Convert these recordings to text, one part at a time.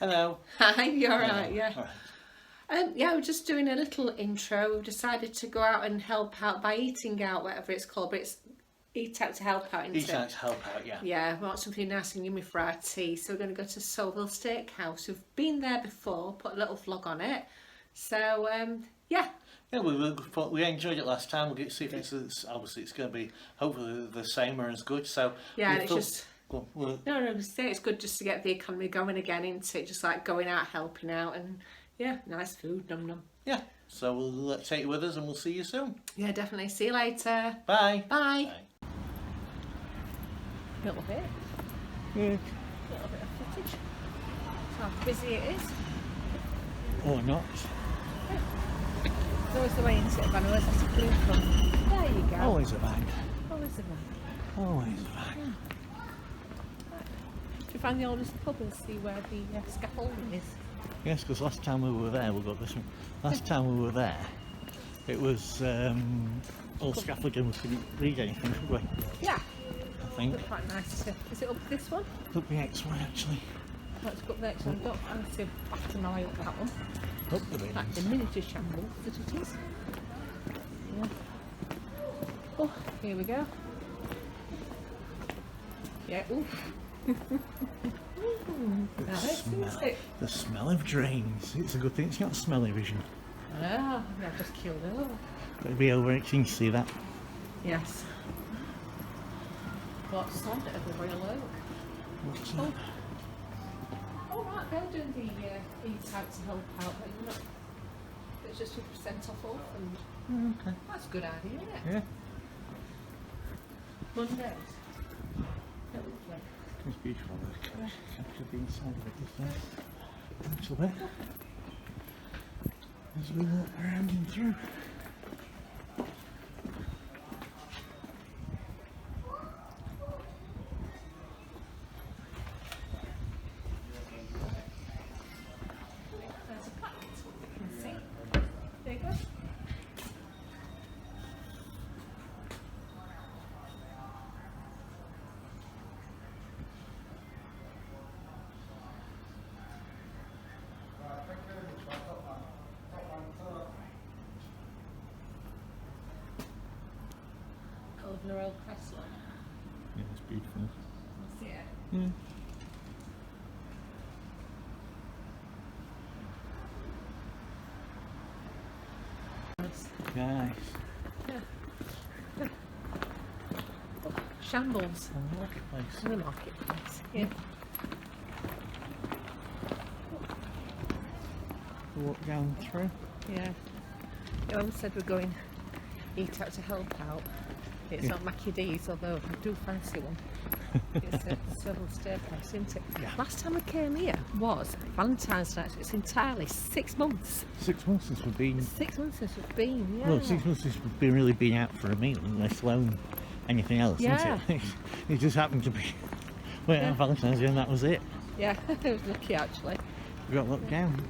Hello. Hi, you're right, yeah. All right. Yeah, we're just doing a little intro. We've decided to go out and help out by eating out, whatever it's called, but it's eat out to help out, isn't Eat it? out to help out, yeah. Yeah, we want something nice and yummy for our tea, so we're going to go to Soulville Steakhouse. We've been there before, put a little vlog on it. So, yeah. Yeah, we enjoyed it last time. We'll get to see if it's obviously it's going to be hopefully the same or as good. So Yeah, and it's just... No, it's good just to get the economy going again, isn't it? Just like going out, helping out, and yeah, nice food, num num. Yeah, so we'll take you with us and we'll see you soon. Yeah, definitely. See you later. Bye. Bye. Bye. A little bit. Yeah. A little bit of footage. How busy it is. Or not. It's always the way into it, but I always have to put in front. There you go. Always a bang. Always the way. Always a bang. Did you find the oldest pub and see where the scaffolding is? Yes, because last time we were there, we got this one. Last time we were there, it was all scaffolding. We couldn't read anything, could we? Yeah. I think. Looked quite nice too. Is it up this one? Up the next one, actually. Let's go up the next one. Don't fancy batting my eye up that one. Up the bins. Like the miniature shambles that it is. Yeah. Oh, here we go. Yeah, oof. The smell of drains. It's a good thing it's got smelly vision. Ah, I've just killed it all. It'll be over it, you can see that. Yes. What's on it of the Royal Oak? What's that? Oh right, they're doing the eat out to help out, but you're not. It's just 50% off all, and Okay. that's a good idea, isn't it? Yeah. Mondays. It's beautiful. Capture the inside of it this time. A little bit. As we walk around and through. There's a plaque, you can see. There you go. Of the Royal Crest line. Yeah, it's beautiful. You see it? Yeah. Nice. Yeah. Oh, shambles. On the marketplace. In the marketplace. Yeah. Walk down through. Yeah. Everyone said we're going eat out to help out. It's not Mackie D's, although I do fancy one. It's a Soulville Steakhouse, isn't it? Yeah. Last time we came here was Valentine's night. It's entirely 6 months. 6 months since we've been. 6 months since we've been, yeah. Well, 6 months since we've been really been out for a meal, let alone anything else, Yeah. isn't it? It just happened to be. Went on Valentine's Day and that was it. Yeah, I was lucky actually. We got locked down.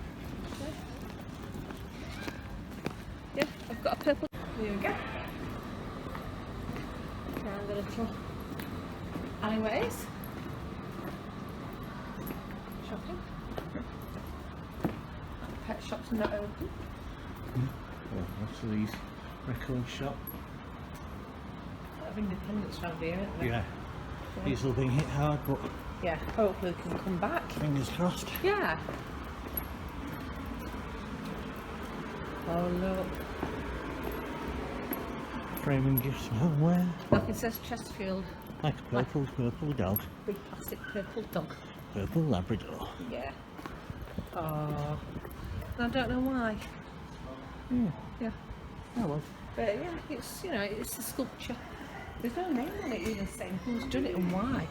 Yeah, I've got a purple. Here we go. Down the little alleyways. Shopping. Pet shops not open. Well, lots of these record shop. A lot of independents around here, isn't there? Yeah. These will be hit hard, but Yeah, hopefully we can come back. fingers crossed. Yeah. Oh look. Framing gifts from homeware. Look, it says Chesterfield. Like a purple dog. Big plastic purple dog. Purple Labrador. Yeah. Oh. I don't know why. Yeah. Yeah. Oh well. But yeah, it's, you know, it's a sculpture. There's no name on it even saying who's done it and why.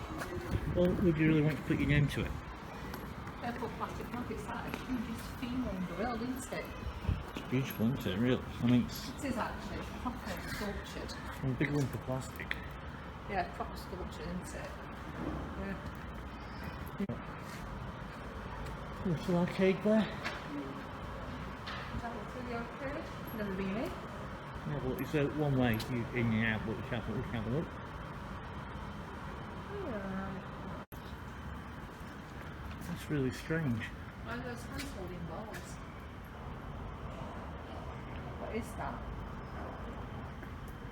Well, would you really want to put your name to it? Purple plastic dog, it's like the hugest female in the world, isn't it? It's beautiful, isn't it? Really. I mean, it's It is actually, it's proper sculptured. a big lump of plastic. Yeah, proper sculptured, isn't it? Yeah. Little arcade there. Is that what's in the arcade? Never been in. Yeah, well, it's one way, you in and out, but we can have a look. Yeah. That's really strange. Why are those hands holding balls? What is that?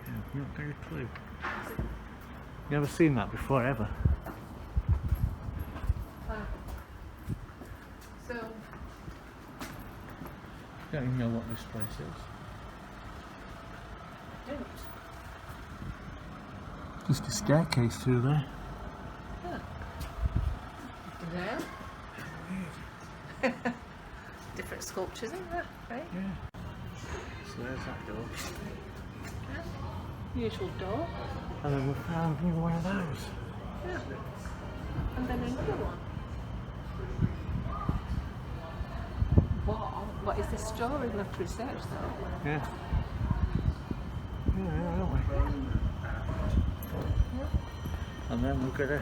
Yeah, I've not got a clue. Never seen that before ever. So, Don't even know what this place is. don't. Just a staircase through there. Huh. Different sculptures, isn't that? Right? Yeah. So there's that door. Yeah. Usual door. And then we found one of those. Yeah. And then another one. What is this store? We'll have to research though. Yeah. Yeah, aren't we? Yeah. And then we've got a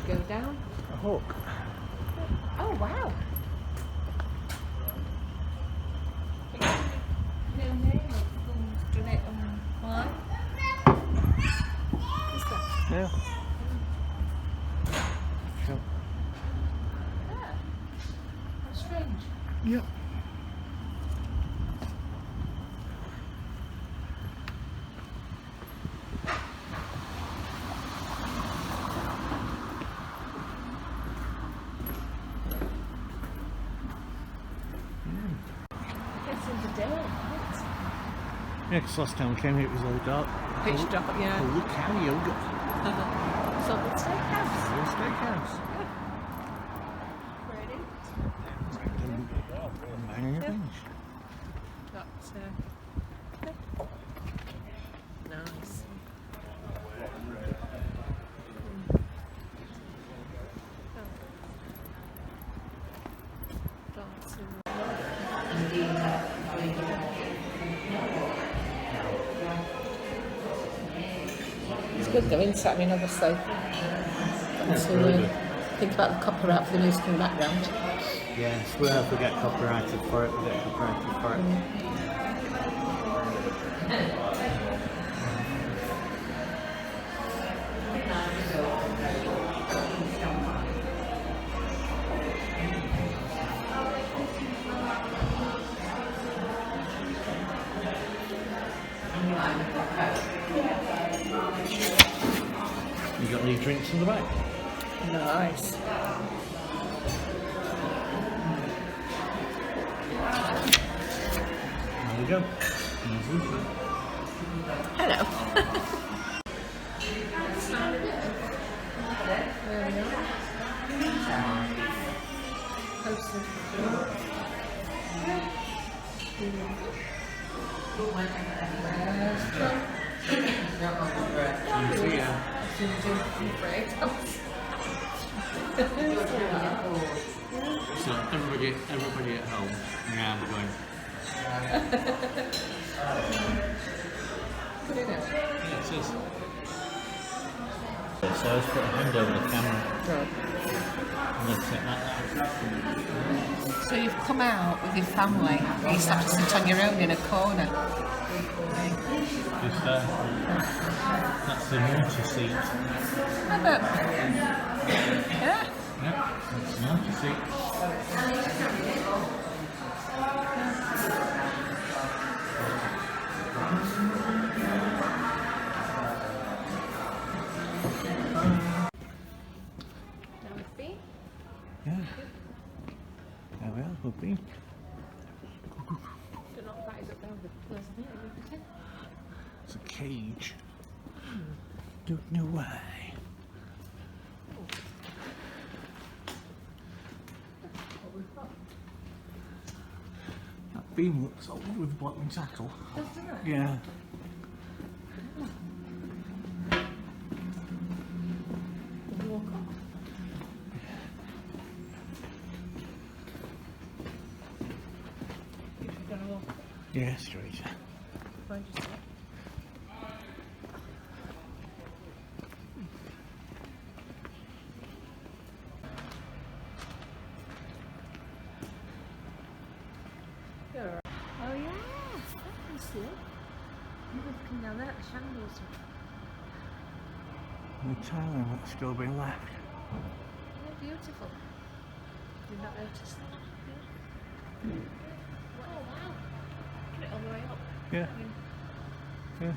Go down. hook. Oh wow. No name of who's done it and why? Is that? Yeah. Sure. Yeah. How strange. Yep. It's in the day, right? Yeah, because last time we came here it was all dark. Pitch dark, yeah. Holy cow, yoga. Soulville Steakhouse. Soulville Steakhouse. Ready? Minor bench. Got, nice. It's good though, isn't it? I mean, obviously, That's to really good. think about the copyright for the music in the background. Yeah, swear if we get copyrighted for it, we get copyrighted for it. You got any drinks in the back? Nice. There we go. Easy. Hello. There we are. Easy, yeah. So everybody at home, yeah, I'm going. Yeah, it says. So let's put a hand over the camera and then set that out. So you've come out with your family, you used to have to sit on your own in a corner. Just there. That's the motor seat. I bet. Yeah. Yep, that's the motor seat. Now with feet. Yeah. There we are, we've been. Do not rise up down the place there, isn't it? It's a cage. Don't know why. That beam looks old with block and tackle. Doesn't it? Yeah. Walk up. You're gonna walk up. Yeah, straight. Where'd you sit? Oh yeah, that was it. You were looking down there at the shambles. The tiling that's still been left. They're beautiful. Did not notice that. Oh wow! Get it all the way up. Yeah. Yeah.